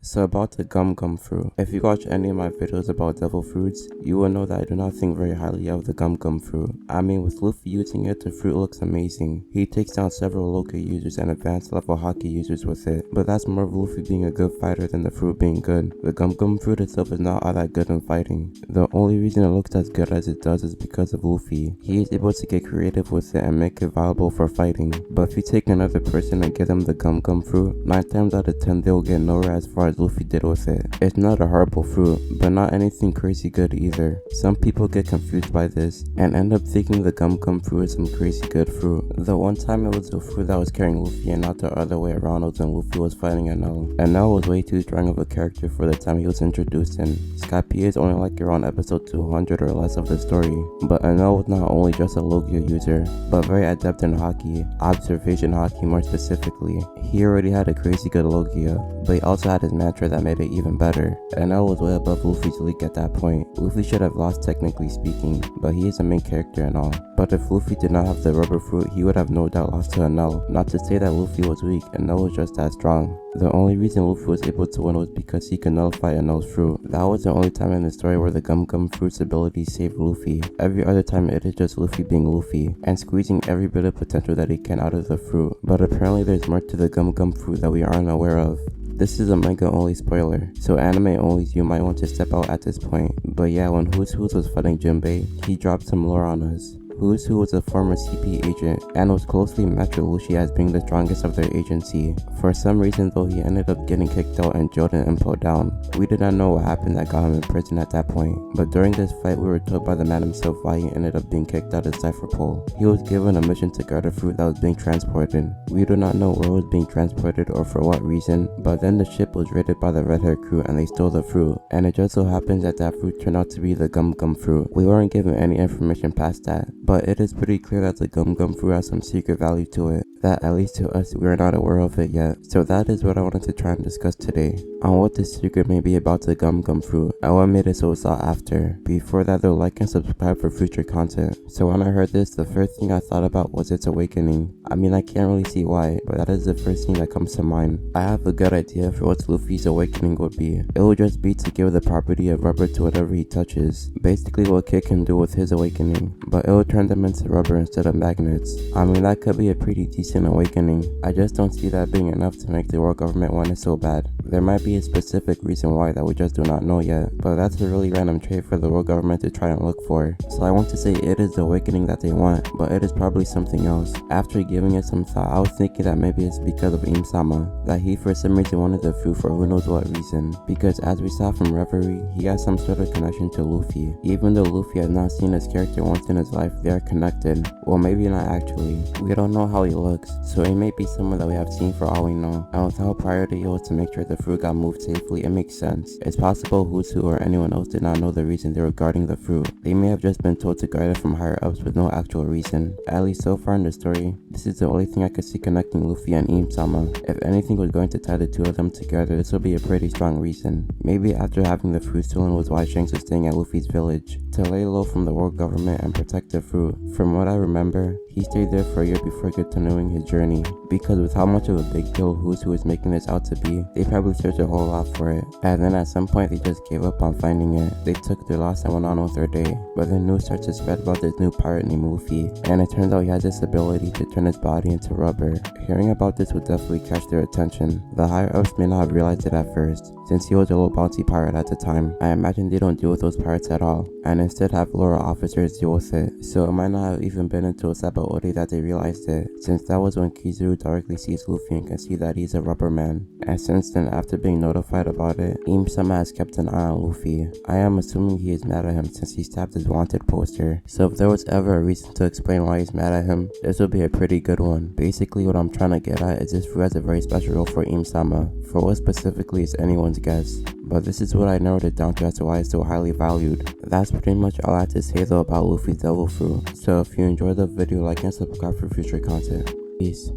So about the gum fruit. If you watch any of my videos about devil fruits, you will know that I do not think very highly of the gum fruit. I mean, with Luffy using it, the fruit looks amazing. He takes down several local users and advanced level hockey users with it, but that's more of Luffy being a good fighter than the fruit being good. The gum fruit itself is not all that good in fighting. The only reason it looks as good as it does is because of Luffy. He is able to get creative with it and make it viable for fighting. But if you take another person and give them the gum fruit, 9 times out of 10 they'll get nowhere as far as Luffy did with it. It's not a horrible fruit, but not anything crazy good either. Some people get confused by this and end up thinking the gum fruit is some crazy good fruit. The one time it was the fruit that was carrying Luffy and not the other way around was when Luffy was fighting Enel. Enel was way too strong of a character for the time he was introduced in. Skype is only like around episode 200 or less of the story, but Enel was not only just a Logia user, but very adept in hockey, observation hockey more specifically. He already had a crazy good Logia, but he also had his mantra that made it even better. Enel was way above Luffy's league at that point. Luffy should have lost technically speaking, but he is a main character and all. But if Luffy did not have the rubber fruit, he would have no doubt lost to Enel. Not to say that Luffy was weak, Enel was just as strong. The only reason Luffy was able to win was because he could nullify Enel's fruit. That was the only time in the story where the gum fruit's ability saved Luffy. Every other time it is just Luffy being Luffy, and squeezing every bit of potential that he can out of the fruit. But apparently there's more to the gum fruit that we aren't aware of. This is a manga only spoiler, so anime onlys you might want to step out at this point. But yeah, when Who's was fighting Jinbei, he dropped some lore on us. Who's was a former CP agent and was closely matched with Luffy as being the strongest of their agency. For some reason though, he ended up getting kicked out and jailed and impoed down. We did not know what happened that got him in prison at that point, but during this fight we were told by the man himself why he ended up being kicked out of Cypher Pole. He was given a mission to guard a fruit that was being transported. We do not know where it was being transported or for what reason, but then the ship was raided by the red hair crew and they stole the fruit, and it just so happens that that fruit turned out to be the gum fruit. We weren't given any information past that, but it is pretty clear that the gum fruit has some secret value to it that at least to us we are not aware of it yet. So that is what I wanted to try and discuss today, on what the secret may be about the gum fruit and what made it so sought after. Before that though, like and subscribe for future content. So when I heard this, the first thing I thought about was its awakening. I mean, I can't really see why, but that is the first thing that comes to mind. I have a good idea for what Luffy's awakening would be. It would just be to give the property of rubber to whatever he touches. Basically what Kid can do with his awakening, but it will turn them into rubber instead of magnets. I mean, that could be a pretty decent awakening. I just don't see that being enough to make the world government want it so bad. There might be a specific reason why that we just do not know yet, but that's a really random trait for the world government to try and look for. So I want to say it is the awakening that they want, but it is probably something else. After giving it some thought, I was thinking that maybe it's because of Im-sama, that he for some reason wanted the fruit for who knows what reason, because as we saw from Reverie, he has some sort of connection to Luffy. Even though Luffy has not seen his character once in his life, they are connected. Well, maybe not actually. We don't know how he looks, so it may be someone that we have seen for all we know. And with how priority it was to make sure the fruit got moved safely, it makes sense. It's possible Who's or anyone else did not know the reason they were guarding the fruit. They may have just been told to guard it from higher ups with no actual reason. At least so far in the story, this is the only thing I could see connecting Luffy and Im-sama. If anything was going to tie the two of them together, this would be a pretty strong reason. Maybe after having the fruit stolen was why Shanks was staying at Luffy's village, to lay low from the world government and protect the fruit. From what I remember, he stayed there for a year before continuing his journey, because with how much of a big deal Who was making this out to be, they probably searched a whole lot for it, and then at some point they just gave up on finding it. They took their loss and went on with their day, but then news started to spread about this new pirate named Luffy, and it turns out he has this ability to turn his body into rubber. Hearing about this would definitely catch their attention. The higher ups may not have realized it at first, since he was a low bounty pirate at the time. I imagine they don't deal with those pirates at all, and instead have lower officers deal with it, so it might not have even been until Sabaody that they realized it, since that was when Kizaru directly sees Luffy and can see that he's a rubber man. And since then, after being notified about it, Im-sama has kept an eye on Luffy. I am assuming he is mad at him since he stabbed his wanted poster, so if there was ever a reason to explain why he's mad at him, this would be a pretty good one. Basically what I'm trying to get at is this fruit has a very special role for Im-sama. For what specifically is anyone's guess, but this is what I narrowed it down to as to why it's so highly valued. That's pretty much all I have to say though about Luffy's devil fruit. So if you enjoyed the video, like and subscribe for future content. Peace.